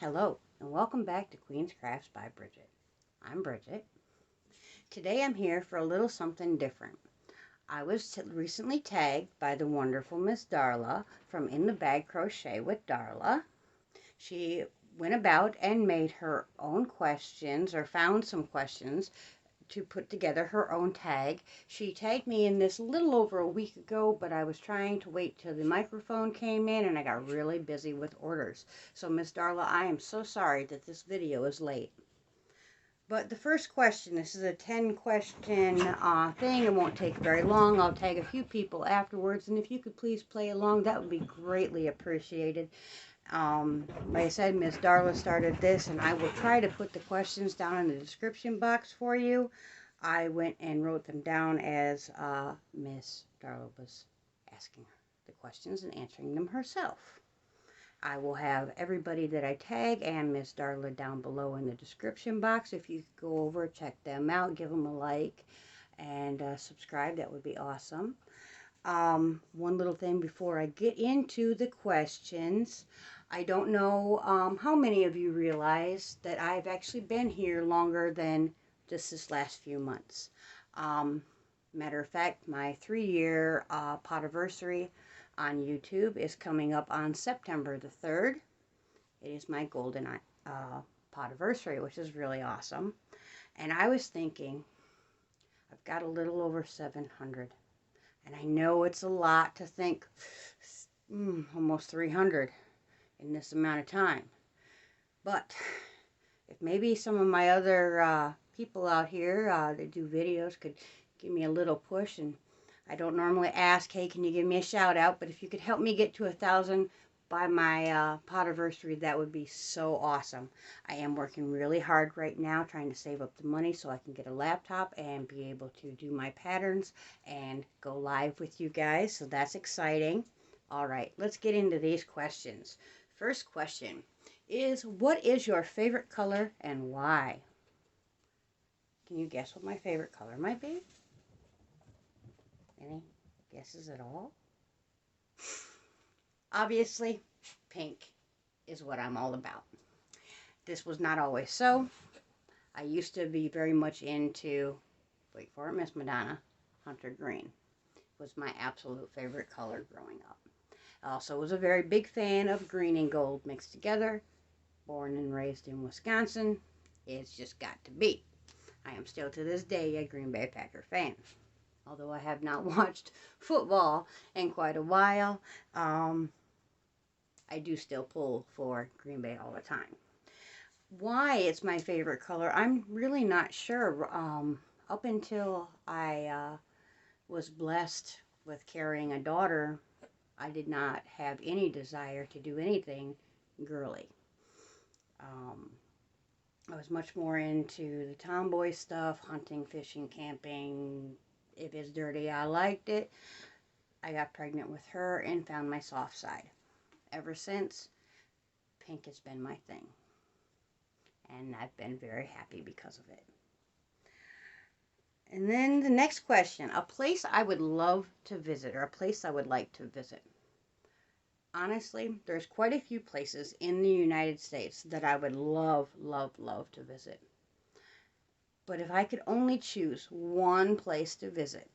Hello, and welcome back to Queen's Crafts by Bridget. I'm Bridget. Today I'm here for a little something different. I was recently tagged by the wonderful Miss Darla from In the Bag Crochet with Darla. She went about and made her own questions, or found some questions to put together her own tag. She tagged me in this a little over a week ago, but I was trying to wait till the microphone came in and I got really busy with orders. So Miss Darla, I am so sorry that this video is late. But the first question, this is a 10 question thing. It won't take very long. I'll tag a few people afterwards, and if you could please play along, that would be greatly appreciated. Like I said, Miss Darla started this, and I will try to put the questions down in the description box for you. I went and wrote them down as Miss Darla was asking the questions and answering them herself. I will have everybody that I tag and Miss Darla down below in the description box. If you could go over, check them out, give them a like, and subscribe, that would be awesome. One little thing before I get into the questions. I don't know how many of you realize that I've actually been here longer than just this last few months. Matter of fact, my 3-year podiversary on YouTube is coming up on September the 3rd. It is my golden podiversary, which is really awesome. And I was thinking, I've got a little over 700. And I know it's a lot to think, almost 300 in this amount of time. But if maybe some of my other people out here that do videos could give me a little push. And I don't normally ask, hey, can you give me a shout out? But if you could help me get to 1,000 by my podiversary, that would be so awesome. I am working really hard right now trying to save up the money so I can get a laptop and be able to do my patterns and go live with you guys. So that's exciting. All right, let's get into these questions. First question is, what is your favorite color and why? Can you guess what my favorite color might be? Any guesses at all? Obviously, pink is what I'm all about. This was not always so. I used to be very much into, wait for it, Miss Madonna, hunter green. Was my absolute favorite color growing up. I also was a very big fan of green and gold mixed together. Born and raised in Wisconsin, it's just got to be. I am still to this day a Green Bay Packer fan. Although I have not watched football in quite a while, I do still pull for Green Bay all the time. Why it's my favorite color, I'm really not sure. Up until I was blessed with carrying a daughter, I did not have any desire to do anything girly. I was much more into the tomboy stuff, hunting, fishing, camping. If it's dirty, I liked it. I got pregnant with her and found my soft side. Ever since, pink has been my thing. And I've been very happy because of it. And then the next question, a place I would love to visit, or a place I would like to visit. Honestly, there's quite a few places in the United States that I would love, love, love to visit. But if I could only choose one place to visit,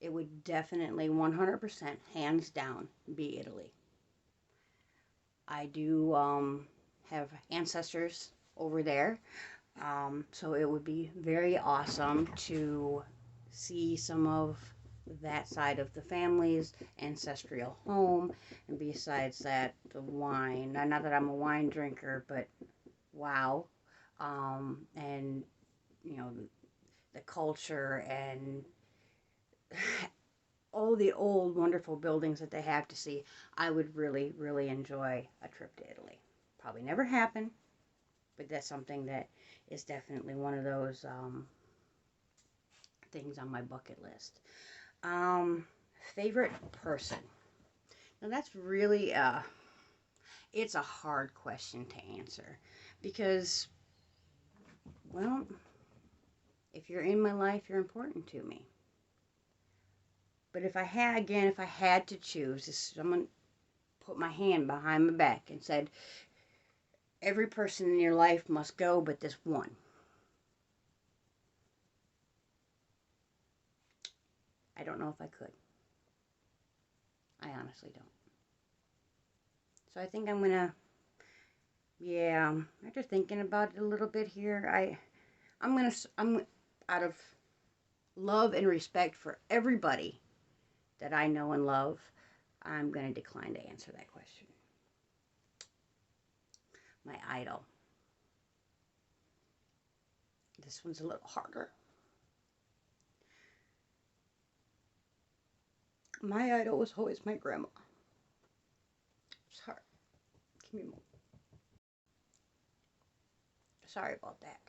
it would definitely 100% hands down be Italy. I do have ancestors over there, so it would be very awesome to see some of that side of the family's ancestral home. And besides that, the wine. Not that I'm a wine drinker, but wow. And you know, the culture and all the old wonderful buildings that they have to see. I would really, really enjoy a trip to Italy. Probably never happen, but that's something that is definitely one of those things on my bucket list. Favorite person. Now that's really it's a hard question to answer because, well, if you're in my life, you're important to me. But if I had to choose, if someone put my hand behind my back and said, every person in your life must go but this one. I don't know if I could. I honestly don't. So I think I'm gonna, yeah, after thinking about it a little bit here, I'm out of love and respect for everybody that I know and love, I'm gonna decline to answer that question. My idol. This one's a little harder. My idol was always my grandma. Sorry. Give me a moment. Sorry about that.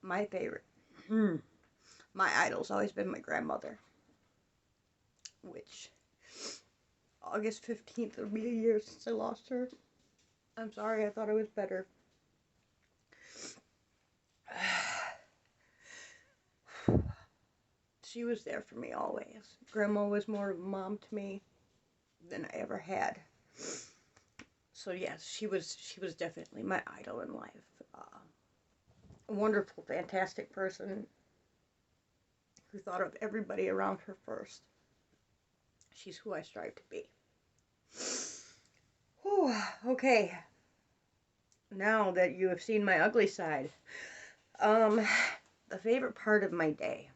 My favorite. My idol's always been my grandmother. Which, August 15th will be a year since I lost her. I'm sorry, I thought I was better. She was there for me always. Grandma was more of a mom to me than I ever had. So yes, she was definitely my idol in life. A wonderful, fantastic person who thought of everybody around her first. She's who I strive to be. Whew, okay. Now that you have seen my ugly side, the favorite part of my day.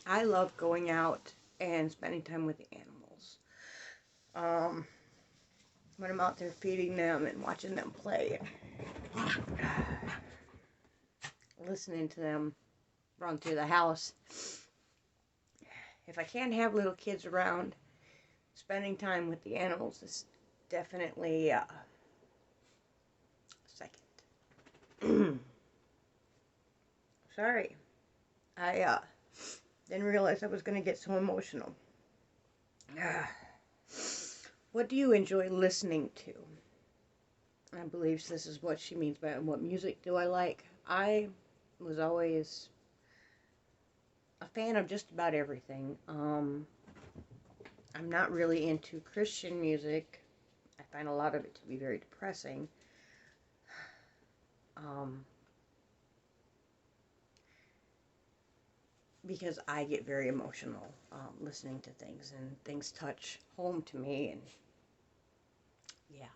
I love going out and spending time with the animals. When I'm out there feeding them and watching them play, listening to them run through the house. If I can't have little kids around, spending time with the animals is definitely second. Sorry. I didn't realize I was going to get so emotional. What do you enjoy listening to? I believe this is what she means by what music do I like. I was always a fan of just about everything. I'm not really into Christian music. I find a lot of it to be very depressing. Because I get very emotional listening to things, and things touch home to me, and yeah,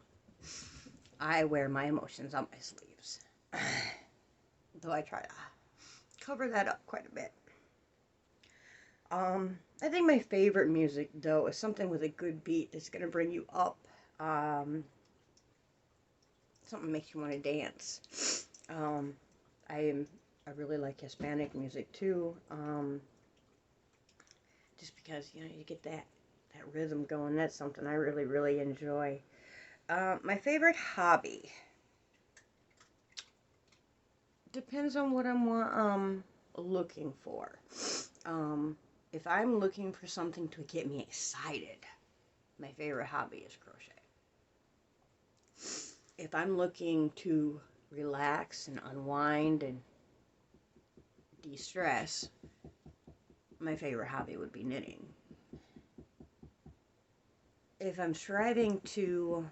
I wear my emotions on my sleeves. Though I try to cover that up quite a bit. I think my favorite music, though, is something with a good beat that's going to bring you up. Something makes you want to dance. I really like Hispanic music, too. Just because, you get that rhythm going. That's something I really, really enjoy. My favorite hobby depends on what I'm looking for. If I'm looking for something to get me excited, my favorite hobby is crochet. If I'm looking to relax and unwind and de-stress, my favorite hobby would be knitting. If I'm striving to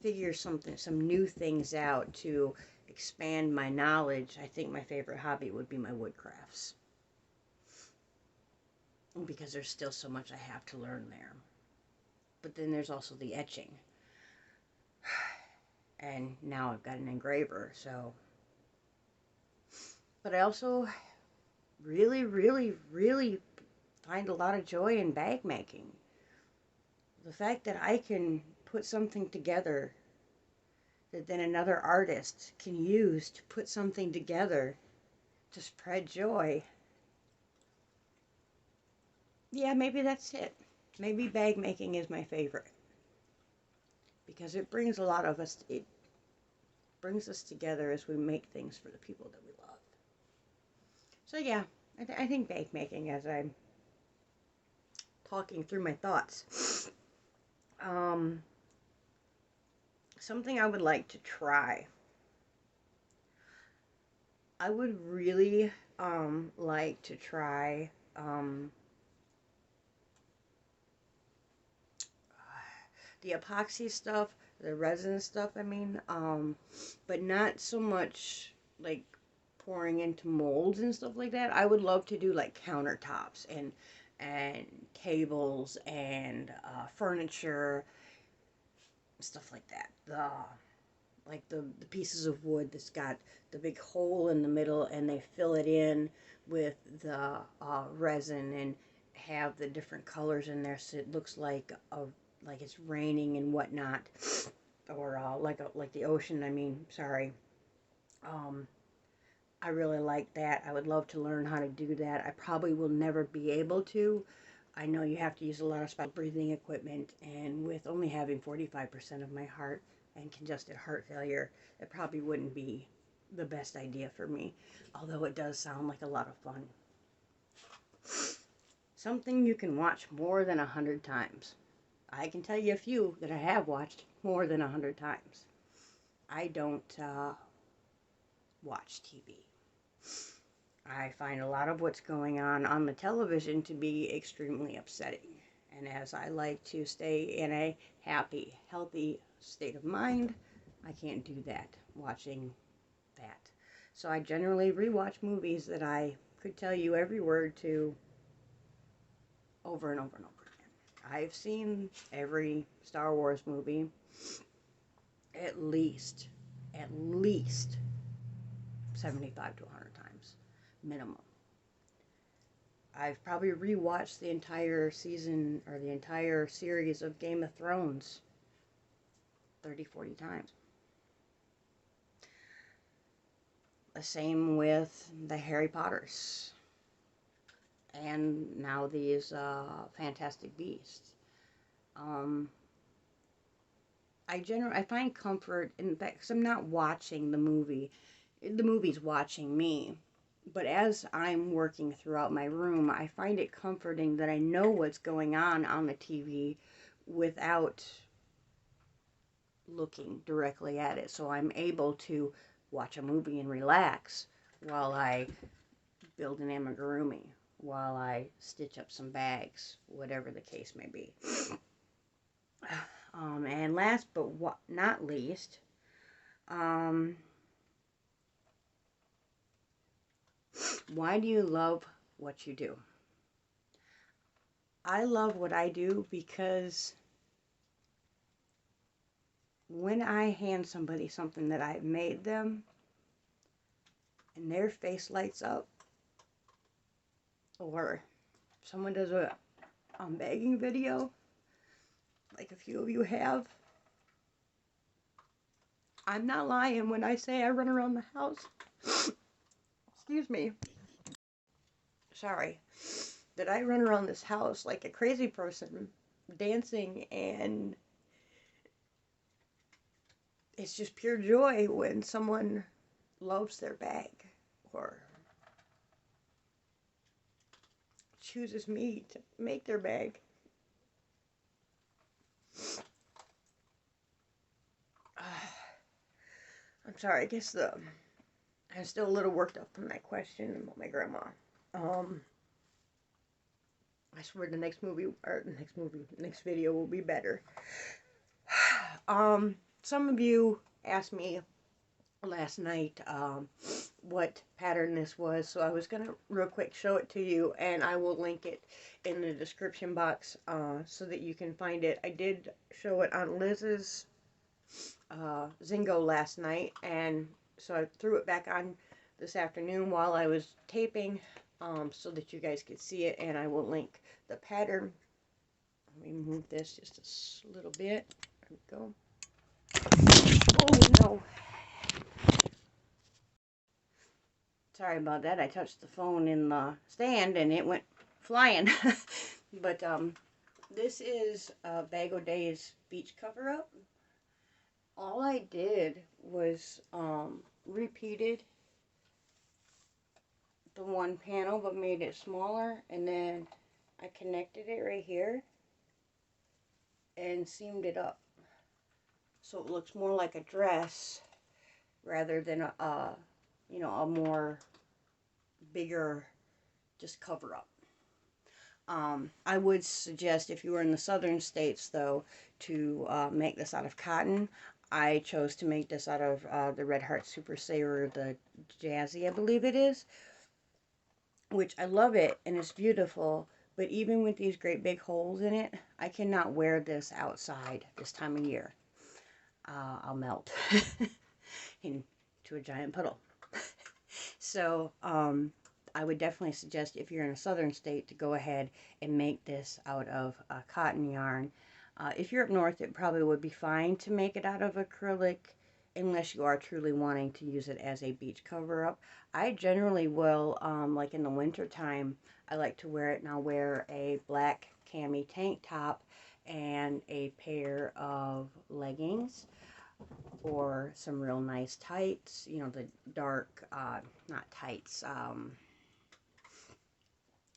figure some new things out to expand my knowledge, I think my favorite hobby would be my wood crafts. Because there's still so much I have to learn there. But then there's also the etching. And now I've got an engraver, so. But I also really, really, really find a lot of joy in bag making. The fact that I can put something together that then another artist can use to put something together to spread joy. Yeah, maybe that's it. Maybe bag making is my favorite. Because it brings a lot of us, it brings us together as we make things for the people that we love. So yeah, I think bag making, as I'm talking through my thoughts. Something I would like to try. I would really like to try the epoxy stuff, the resin stuff, I mean, but not so much like pouring into molds and stuff like that. I would love to do like countertops and tables and furniture, stuff like that. The pieces of wood that's got the big hole in the middle, and they fill it in with the resin and have the different colors in there, so it looks like it's raining and whatnot, or like the ocean. I mean, sorry. Um, I really like that. I would love to learn how to do that. I probably will never be able to. I know you have to use a lot of special breathing equipment, and with only having 45% of my heart and congested heart failure, it probably wouldn't be the best idea for me, although it does sound like a lot of fun. Something you can watch more than 100 times. I can tell you a few that I have watched more than 100 times. I don't watch TV. I find a lot of what's going on the television to be extremely upsetting. And as I like to stay in a happy, healthy state of mind, I can't do that watching that. So I generally rewatch movies that I could tell you every word to over and over and over again. I've seen every Star Wars movie at least 75 to 100 times minimum. I've probably rewatched the entire season or the entire series of Game of Thrones 30, 40 times. The same with the Harry Potters. And now these Fantastic Beasts. I find comfort in that, because I'm not watching the movie. The movie's watching me. But as I'm working throughout my room, I find it comforting that I know what's going on the TV without looking directly at it. So I'm able to watch a movie and relax while I build an amigurumi, while I stitch up some bags, whatever the case may be. And last but not least, why do you love what you do? I love what I do because when I hand somebody something that I've made them and their face lights up, or someone does a bagging video, like a few of you have, I'm not lying when I say I run around the house. Excuse me. Sorry. That I run around this house like a crazy person, dancing, and it's just pure joy when someone loves their bag or chooses me to make their bag. I'm sorry, I guess I'm still a little worked up from that question about my grandma. I swear the next video will be better. Some of you asked me last night what pattern this was, so I was gonna real quick show it to you, and I will link it in the description box so that you can find it. I did show it on Liz's Zingo last night, and so I threw it back on this afternoon while I was taping, so that you guys could see it, and I will link the pattern. Let me move this just a little bit. There we go. Oh no. Sorry about that. I touched the phone in the stand and it went flying. But this is Bag O' Day's beach cover-up. All I did was repeated the one panel but made it smaller, and then I connected it right here and seamed it up so it looks more like a dress rather than a more bigger just cover up. I would suggest if you were in the southern states, though, to make this out of cotton. I chose to make this out of the Red Heart Super Saver, the Jazzy, I believe it is, which I love it and it's beautiful. But even with these great big holes in it, I cannot wear this outside this time of year. I'll melt into a giant puddle. So I would definitely suggest if you're in a southern state to go ahead and make this out of cotton yarn. If you're up north, it probably would be fine to make it out of acrylic unless you are truly wanting to use it as a beach cover-up. I generally will, like in the winter time, I like to wear it, and I'll wear a black cami tank top and a pair of leggings or some real nice tights, you know, the dark, not tights,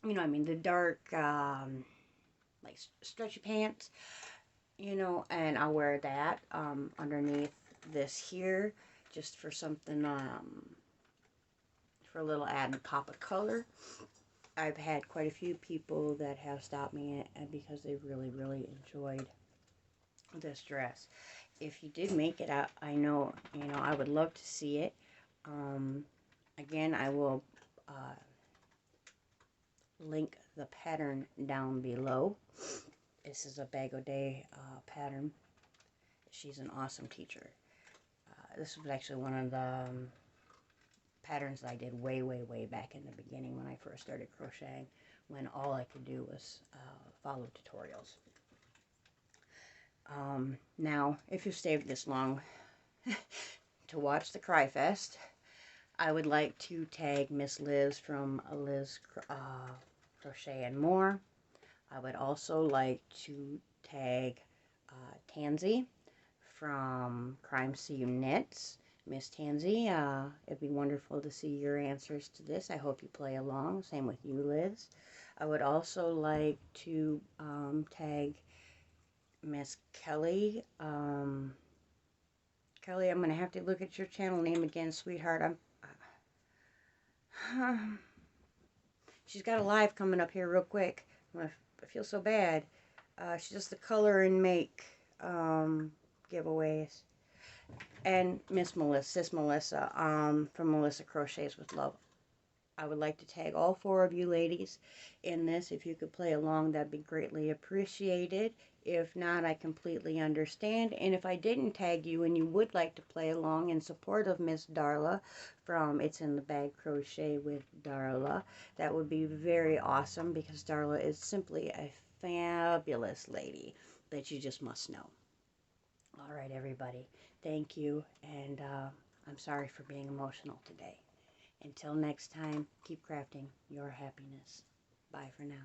you know what I mean, the dark, like stretchy pants, you know, and I'll wear that underneath this here just for something, for a little added pop of color. I've had quite a few people that have stopped me because they really, really enjoyed this dress. If you did make it out, I know, you know, I would love to see it. Again, I will link the pattern down below. This is a Bag O' Day pattern. She's an awesome teacher. This was actually one of the patterns that I did way, way, way back in the beginning when I first started crocheting, when all I could do was follow tutorials. Now, if you stayed this long to watch the Cry Fest, I would like to tag Miss Liz from Liz Crochet and More. I would also like to tag Tansy from Crime See You Knits. Miss Tansy, it'd be wonderful to see your answers to this. I hope you play along. Same with you, Liz. I would also like to tag Miss Keli. Keli, I'm going to have to look at your channel name again, sweetheart. She's got a live coming up here real quick. I feel so bad. She does the color and make giveaways. And Miss Melissa, Sis Melissa, from Melissa Crochets with Love. I would like to tag all four of you ladies in this. If you could play along, that'd be greatly appreciated. If not, I completely understand. And if I didn't tag you and you would like to play along in support of Miss Darla from It's in the Bag Crochet with Darla, that would be very awesome, because Darla is simply a fabulous lady that you just must know. All right, everybody. Thank you. And I'm sorry for being emotional today. Until next time, keep crafting your happiness. Bye for now.